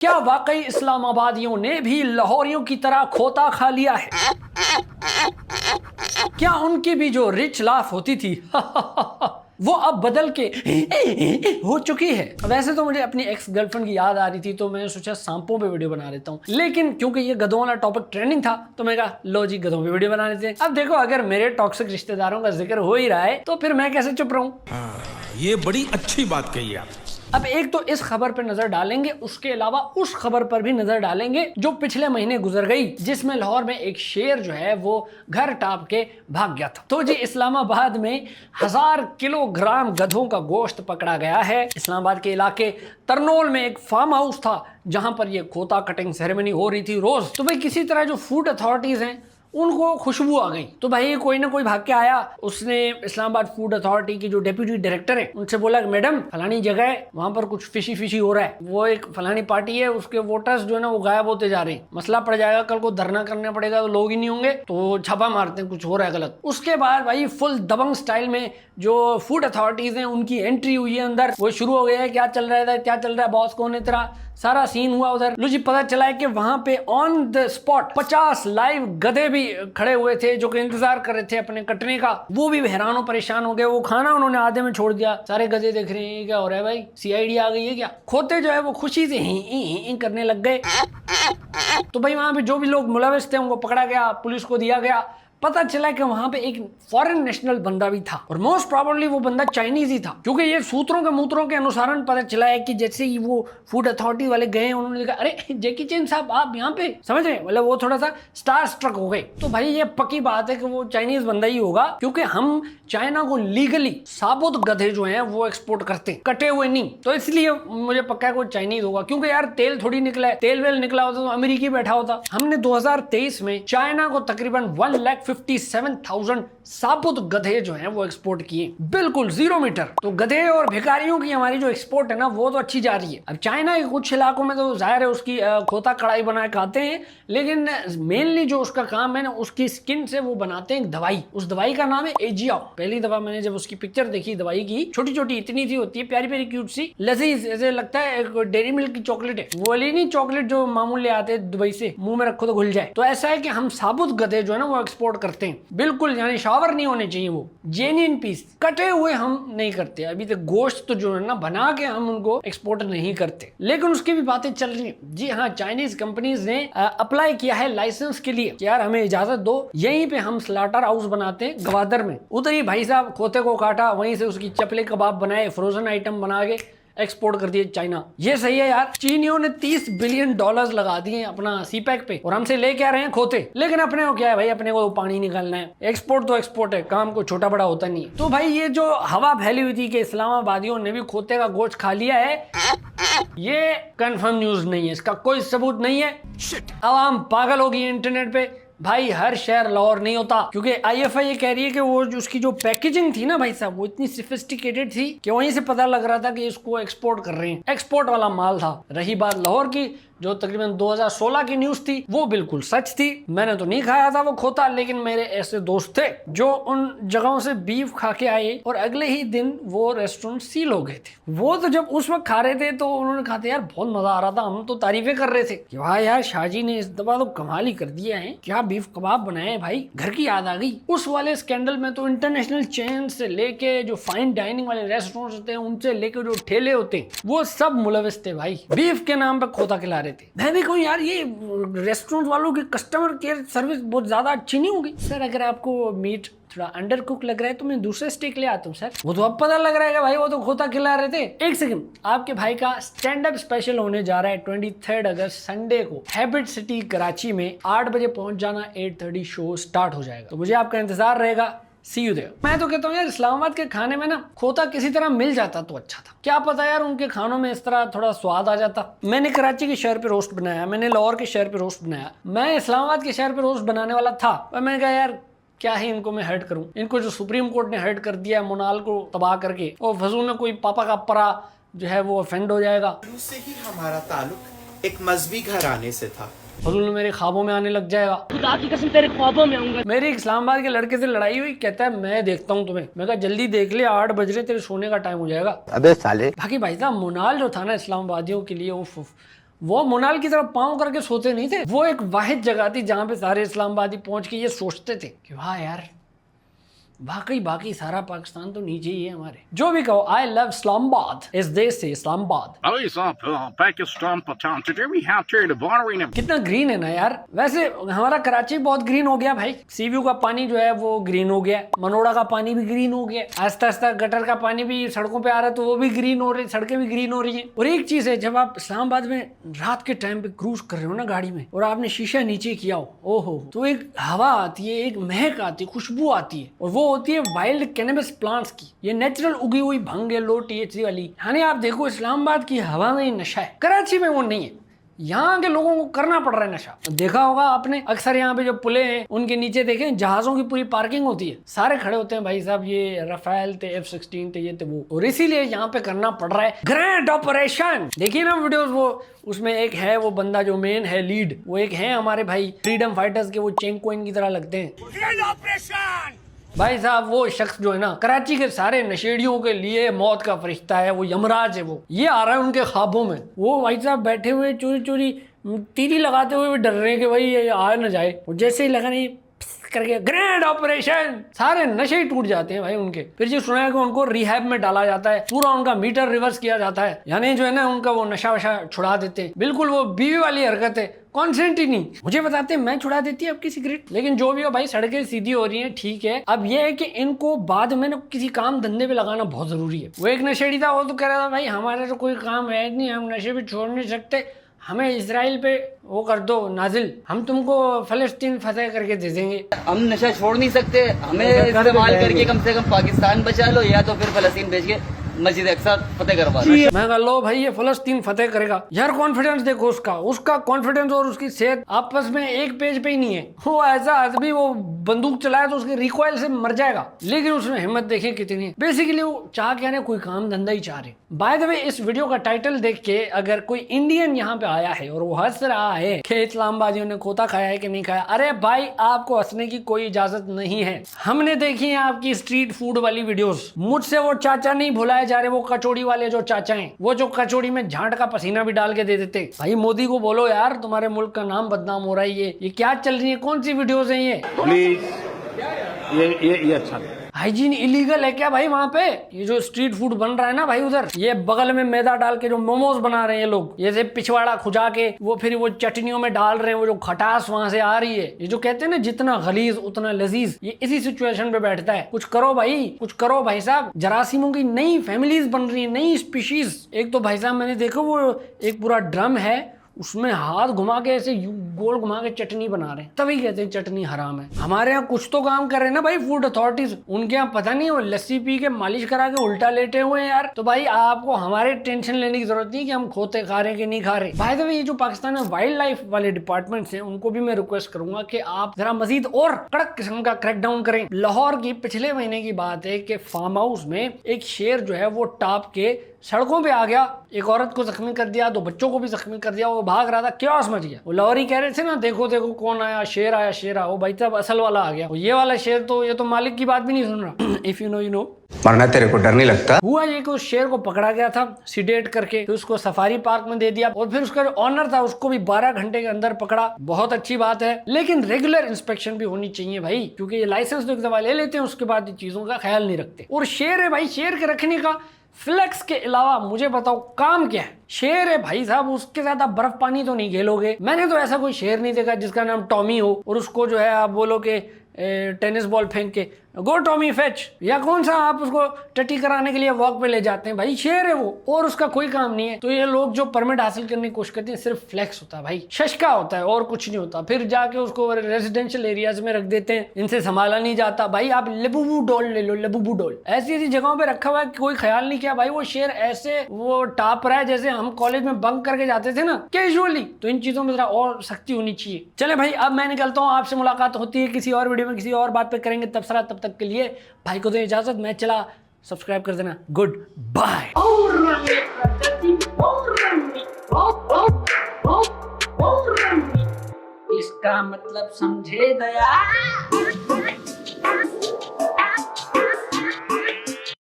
क्या वाकई इस्लामाबादियों ने भी लाहौरियों की तरह खोता खा लिया है? क्या उनकी भी जो रिच लाफ होती थी वो अब बदल के हो चुकी है? वैसे तो मुझे अपनी एक्स गर्लफ्रेंड की याद आ रही थी, तो मैंने सोचा सांपों पे वीडियो बना लेता हूँ, लेकिन क्योंकि ये गधों वाला टॉपिक ट्रेंडिंग था तो मैं कहा लो जी गधों पे वीडियो बना लेते हैं। अब देखो, अगर मेरे टॉक्सिक रिश्तेदारों का जिक्र हो ही रहा है तो फिर मैं कैसे चुप रहूं? ये बड़ी अच्छी बात कही आप। अब एक तो इस खबर पर नजर डालेंगे, उसके अलावा उस खबर पर भी नजर डालेंगे जो पिछले महीने गुजर गई, जिसमें लाहौर में एक शेर जो है वो घर टाप के भाग गया था। तो जी इस्लामाबाद में 1000 किलोग्राम गधों का गोश्त पकड़ा गया है। इस्लामाबाद के इलाके तरनोल में एक फार्म हाउस था जहां पर ये खोता कटिंग सेरेमनी हो रही थी रोज। तो भाई किसी तरह जो फूड अथॉरिटीज हैं उनको खुशबू आ गई, तो भाई कोई ना कोई भाग के आया। उसने इस्लामाबाद फूड अथॉरिटी की जो डेप्यूटी डायरेक्टर है उनसे बोला कि मैडम फलानी जगह है, वहां पर कुछ फिशी फिशी हो रहा है, वो एक फलानी पार्टी है, उसके वोटर्स जो है ना वो गायब होते जा रहे हैं, मसला पड़ जाएगा, कल को धरना करना पड़ेगा तो लोग ही नहीं होंगे, तो छापा मारते हैं, कुछ हो रहा है गलत। उसके बाद भाई फुल दबंग स्टाइल में जो फूड अथॉरिटीज हैं उनकी एंट्री हुई है अंदर। वो शुरू हो गया है, क्या चल रहा है, क्या चल रहा है, बॉस कौन है तेरा, सारा सीन हुआ उधर। लो जी पता चला है कि वहां पे ऑन द स्पॉट 50 लाइव गधे भी खड़े हुए थे जो कि इंतजार कर रहे थे अपने कटने का। वो भी हैरान और परेशान हो गए, वो खाना उन्होंने आधे में छोड़ दिया। सारे गधे देख रहे हैं क्या हो रहा है भाई, सीआईडी आ गई है क्या? खोते जो है वो खुशी से ही करने लग गए। तो भाई वहां पे जो भी लोग मुलविस थे उनको पकड़ा गया, पुलिस को दिया गया। पता चला कि वहां पे एक फॉरेन नेशनल बंदा भी था और मोस्ट प्रोबेबली वो बंदा चाइनीज ही था, क्योंकि ये सूत्रों के मूत्रों के अनुसार पता चला है कि जैसे ही वो फूड अथॉरिटी वाले गए उन्होंने कहा अरे जैकी चैन साहब आप यहाँ पे, समझ रहे, मतलब वो थोड़ा सा स्टार स्ट्रक हो गए। तो भाई ये पक्की बात है कि वो चाइनीज बंदा ही होगा, क्योंकि हम चाइना को लीगली साबुत गधे जो है वो एक्सपोर्ट करते हैं, कटे हुए नहीं। तो इसलिए मुझे पक्का है कोई चाइनीज होगा, क्योंकि यार तेल थोड़ी निकला है, तेल वेल निकला होता तो अमेरिकी बैठा होता। हमने 2023 में चाइना को तकरीबन 1,57,000 साबुत गधे जो हैं वो एक्सपोर्ट किए, बिल्कुल 0 मीटर। तो गधे और भिखारियों की हमारी जो एक्सपोर्ट है ना वो तो अच्छी जा रही है। अब चाइना के कुछ इलाकों में तो जाहिर है उसकी खोता कढ़ाई बना के खाते हैं, लेकिन मेनली जो उसका काम है ना उसकी स्किन से वो बनाते हैं दवाई। उस दवाई का नाम है एजिया। पहली दफा मैंने जब उसकी पिक्चर देखी दवाई की, छोटी छोटी इतनी सी होती है, प्यारी प्यारी क्यूट सी, लजीज, ऐसे लगता है एक डेयरी मिल्क की चॉकलेट है, वो वाली नहीं चॉकलेट जो मामूल ले आते हैं दुबई से, मुंह में रखो तो घुल जाए। तो ऐसा है कि हम साबुत गधे जो है ना वो एक्सपोर्ट करते हैं, बिल्कुल यानी शावर नहीं होने चाहिए, वो जेन्युइन पीस, कटे हुए हम नहीं करते। अभी तक गोश्त तो जो है ना बना के हम उनको एक्सपोर्ट नहीं करते, लेकिन उसकी भी बातें चल रही है। जी हाँ, चाइनीज कंपनीज ने अप्लाई किया है लाइसेंस के लिए, यार हमें इजाजत दो, यहीं पे हम स्लाटर हाउस बनाते हैं गवादर में। उधर ही भाई साहब खोते को काटा, वहीं से उसकी चपले कबाब बनाए, फ्रोजन आइटम बना के एक्सपोर्ट कर दिए चाइना। ये सही है यार, चीनियों ने $30 बिलियन लगा दिए अपना सीपैक पे और हमसे लेके आ रहे हैं खोते, लेकिन अपने को क्या है भाई, अपने को पानी निकालना है। एक्सपोर्ट तो एक्सपोर्ट है, काम को छोटा बड़ा होता नहीं है। तो भाई ये जो हवा फैली हुई थी कि इस्लामाबादियों ने भी खोते का गोश्त खा लिया है, ये कंफर्म न्यूज नहीं है, इसका कोई सबूत नहीं है। आवाम पागल होगी इंटरनेट पे। भाई हर शहर लाहौर नहीं होता, क्योंकि आईएफआई ये कह रही है कि वो जो उसकी जो पैकेजिंग थी ना भाई साहब वो इतनी सोफिस्टिकेटेड थी कि वहीं से पता लग रहा था कि इसको एक्सपोर्ट कर रहे हैं, एक्सपोर्ट वाला माल था। रही बात लाहौर की, जो तकरीबन 2016 की न्यूज थी वो बिल्कुल सच थी। मैंने तो नहीं खाया था वो खोता, लेकिन मेरे ऐसे दोस्त थे जो उन जगहों से बीफ खा के आए और अगले ही दिन वो रेस्टोरेंट सील हो गए थे। वो तो जब उस वक्त खा रहे थे तो उन्होंने कहा था यार बहुत मजा आ रहा था, हम तो तारीफें कर रहे थे कि वाह यार शाहजी ने इस दफा तो कमाल ही कर दिया है, क्या बीफ कबाब बनाए भाई, घर की याद आ गई। उस वाले स्कैंडल में तो इंटरनेशनल चेन से लेके जो फाइन डाइनिंग वाले रेस्टोरेंट होते हैं, उनसे लेके जो ठेले होते हैं, वो सब मुलविस थे भाई, बीफ के नाम पे खोता खिला रहे थे। मैं भी कहूँ यार ये रेस्टोरेंट वालों की कस्टमर केयर सर्विस बहुत ज्यादा अच्छी नहीं होगी। सर अगर आपको मीट थोड़ा अंडर कुक लग रहा है तो मैं दूसरे स्टेक ले आता हूँ सर। वो तो अब पता लग रहा है कि भाई वो तो खोता खिला रहे थे। एक सेकंड, आपके भाई का स्टैंड अप स्पेशल होने जा रहा है 23 अगस्त संडे को हैबिट सिटी कराची में। 8 बजे पहुंच जाना, 8:30 शो स्टार्ट हो जाएगा, तो मुझे आपका इंतजार रहेगा। See you there। मैं तो कहता हूँ यार इस्लामाबाद के खाने में ना खोता किसी तरह मिल जाता तो अच्छा था, क्या पता यार उनके खानों में इस तरह थोड़ा स्वाद आ जाता। मैंने कराची के शहर पे रोस्ट बनाया, मैंने लाहौर के शहर पे रोस्ट बनाया, मैं इस्लामाबाद के शहर पे रोस्ट बनाने वाला था, पर मैंने कहा यार क्या है इनको मैं हर्ट करूं, इनको जो सुप्रीम कोर्ट ने हर्ट कर दिया मोनाल को तबाह करके, और फजूल में कोई पापा का परा जो है वो ऑफेंड हो जाएगा। शुरू से ही हमारा ताल्लुक एक मजहबी घराने से था, फजूल मेरे ख्वाबों में आने लग जाएगा। खुदा की कसम तेरे ख्वाबों में आऊंगा। मेरी इस्लामाबाद के लड़के से लड़ाई हुई, कहता है मैं देखता हूँ तुम्हें। मैं कहा जल्दी देख ले, 8 बज रहे, तेरे सोने का टाइम हो जाएगा। अबे साले। बाकी भाई साहब मोनाल जो था ना इस्लामाबादियों के लिए, उफ वो मोनाल की तरफ पाँव करके सोते नहीं थे। वो एक वाहिद जगह थी जहाँ पे सारे इस्लामाबादी पहुंच के ये सोचते थे कि वाह यार, वाकई बाकी सारा पाकिस्तान तो नीचे ही है हमारे। जो भी कहो, आई लव इस्लामाबाद, इस देश से Islamabad. Pakistan, Patan. Today we have here the border in कितना ग्रीन है ना यार। वैसे हमारा कराची बहुत ग्रीन हो गया भाई। सीव्यू का पानी जो है वो ग्रीन हो गया, मनोड़ा का पानी भी ग्रीन हो गया, आस्ता आस्ता गटर का पानी भी सड़कों पे आ रहा है तो वो भी ग्रीन हो रही, सड़कें भी ग्रीन हो रही है। और एक चीज है, जब आप इस्लामाबाद में रात के टाइम पे क्रूज कर रहे हो ना गाड़ी में, और आपने शीशा नीचे किया हो, ओहो, तो एक हवा आती है, एक महक आती है, खुशबू आती है, और वो होती है वाइल्ड कैनबिस प्लांट्स की। ये नेचुरल उगी हुई भंग है, लो THC वाली। यानी आप देखो, इस्लामाबाद की हवा में नशा है, कराची में वो नहीं है। यहाँ के लोगों को करना पड़ रहा है नशा। देखा होगा आपने, अक्सर यहाँ पे जो पुले हैं उनके नीचे देखें जहाजों की पूरी पार्किंग होती है, सारे खड़े होते हैं भाई साहब, ये रफेल थे, F-16 थे, ये थे वो। और इसीलिए यहाँ पे करना पड़ रहा है ग्रैंड ऑपरेशन। देखिए ना वीडियोस, वो उसमें एक है वो बंदा जो मेन है लीड, वो एक है हमारे भाई फ्रीडम फाइटर्स के, वो चेंकोइन की तरह लगते हैं भाई साहब। वो शख्स जो है ना, कराची के सारे नशेड़ियों के लिए मौत का फरिश्ता है, वो यमराज है। वो ये आ रहा है उनके ख्वाबों में। वो भाई साहब बैठे हुए चोरी चोरी तीरी लगाते हुए डर रहे हैं कि भाई ये आ न जाए। और जैसे ही लगा नहीं करके ग्रैंड ऑपरेशन, सारे नशे ही टूट जाते हैं भाई उनके। फिर जो सुना है कि उनको रिहैब में डाला जाता है, पूरा उनका मीटर रिवर्स किया जाता है, यानी जो है ना उनका वो नशा वशा छुड़ा देते हैं। बिल्कुल वो बीवी वाली हरकत है, कॉन्सेंट ही नहीं। मुझे बताते हैं मैं छुड़ा देती है आपकी सिगरेट। लेकिन जो भी हो भाई, सड़कें सीधी हो रही हैं, ठीक है। अब ये है कि इनको बाद में ना किसी काम धंधे पे लगाना बहुत जरूरी है। वो एक नशेड़ी था, वो तो कह रहा था भाई हमारा तो कोई काम है नहीं, हम नशे भी छोड़ नहीं सकते, हमें इजराइल पे वो कर दो नाजिल, हम तुमको फलस्तीन फतेह करके दे देंगे। हम नशा छोड़ नहीं सकते, हमें इस्तेमाल करके कम से कम पाकिस्तान बचा लो, या तो फिर फलस्तीन भेज के मस्जिद अक्सा फतेह करवा दो। मैं कहा लो भाई ये फलस्तीन फतेह करेगा यार। कॉन्फिडेंस देखो उसका कॉन्फिडेंस और उसकी सेहत आपस में एक पेज पे ही नहीं है। वो ऐसा आदमी, वो बंदूक चलाए तो उसके रिकॉइल से मर जाएगा, लेकिन उसमें हिम्मत देखिए कितनी है। बेसिकली वो चाह क्या है, कोई काम धंधा ही चाह रहे। बाय द वे, इस वीडियो का टाइटल देख के अगर कोई इंडियन यहाँ पे आया है और वो हंस रहा है कि इस्लामाबादियों ने खोता खाया है कि नहीं खाया, अरे भाई आपको हंसने की कोई इजाजत नहीं है। हमने देखी है आपकी स्ट्रीट फूड वाली वीडियोस। मुझसे वो चाचा नहीं भुलाए जा रहे, वो कचौड़ी वाले जो चाचा हैं, वो जो कचौड़ी में झांट का पसीना भी डाल के दे देते। भाई मोदी को बोलो यार, तुम्हारे मुल्क का नाम बदनाम हो रहा है। ये क्या चल रही है, कौन सी वीडियोस हैं ये? प्लीज ये अच्छा हाइजीन इलीगल है क्या भाई वहाँ पे? ये जो स्ट्रीट फूड बन रहा है ना भाई उधर, ये बगल में मैदा डाल के जो मोमोज बना रहे हैं ये लोग, ये पिछवाड़ा खुजा के वो फिर वो चटनियों में डाल रहे हैं, वो जो खटास वहां से आ रही है। ये जो कहते हैं ना जितना गलीज उतना लजीज, ये इसी सिचुएशन पे बैठता है। कुछ करो भाई, कुछ करो भाई साहब। जरासीमों की नई फैमिलीज बन रही है, नई स्पीशीज। एक तो भाई साहब मैंने देखा, वो एक पूरा ड्रम है, उसमें हाथ घुमा के ऐसे गोल घुमा के चटनी बना रहे हैं, तभी कहते हैं चटनी हराम है। हमारे यहाँ कुछ तो काम कर रहे हैं ना भाई फूड अथॉरिटीज, उनके यहाँ पता नहीं, वो लस्सी पी के मालिश करा के उल्टा लेटे हुए हैं यार। तो भाई आपको हमारे टेंशन लेने की जरूरत नहीं कि हम खोते खा रहे हैं कि नहीं खा रहे। भाई तो ये जो पाकिस्तान में वाइल्ड लाइफ वाले डिपार्टमेंट्स हैं, उनको भी मैं रिक्वेस्ट करूंगा कि आप जरा मजीद और कड़क किस्म का क्रैकडाउन करें। लाहौर की पिछले महीने की बात है कि फार्म हाउस में एक शेर जो है वो टाप के सड़कों पे आ गया, एक औरत को जख्मी कर दिया, 2 बच्चों को भी जख्मी कर दिया। वो भाग रहा था, क्या मच गया। वो लाहौरी कह रहे थे ना, देखो देखो कौन आया, शेर आया, शेर आया। वो भाई साहब असल वाला आ गया। ये वाला शेर तो ये तो मालिक की बात भी नहीं सुन रहा। If you know you know. मरना तेरे को डर नहीं लगता? हुआ ये कि उस शेर को पकड़ा गया था सीडेट करके, फिर उसको सफारी पार्क में दे दिया, और फिर उसका जो ऑनर था उसको भी 12 घंटे के अंदर पकड़ा। बहुत अच्छी बात है, लेकिन रेगुलर इंस्पेक्शन भी होनी चाहिए भाई, क्योंकि ये लाइसेंस तो एक दफा ले लेते हैं, उसके बाद ये चीजों का ख्याल नहीं रखते। और शेर है भाई, शेर के रखने का फ्लेक्स के अलावा मुझे बताओ काम क्या है? शेर है भाई साहब, उसके साथ आप बर्फ पानी तो नहीं खेलोगे। मैंने तो ऐसा कोई शेर नहीं देखा जिसका नाम टॉमी हो और उसको जो है आप बोलो कि टेनिस बॉल फेंक के गो टॉमी फेच, या कौन सा आप उसको टट्टी कराने के लिए वॉक पे ले जाते हैं। भाई शेर है वो, और उसका कोई काम नहीं है। तो ये लोग जो परमिट हासिल करने की कोशिश करते हैं, सिर्फ फ्लेक्स होता है भाई, शशका होता है और कुछ नहीं होता। फिर जाके उसको रेजिडेंशियल एरियाज में रख देते हैं, इनसे संभाला नहीं जाता। भाई आप लबूबू डॉल ले लो, लबूबू डॉल ऐसी ऐसी जगहों पे रखा हुआ है, कोई ख्याल नहीं किया। भाई वो शेर ऐसे वो टाप रहा है जैसे हम कॉलेज में बंक करके जाते थे ना कैजुअली। तो इन चीजों में जरा और सख्ती होनी चाहिए। चले भाई, अब मैं निकलता हूँ, आपसे मुलाकात होती है किसी और वीडियो में, किसी और बात पे करेंगे। तब तक के लिए भाई को दो इजाजत, मैं चला, सब्सक्राइब कर देना। Goodbye. इसका मतलब समझे दया।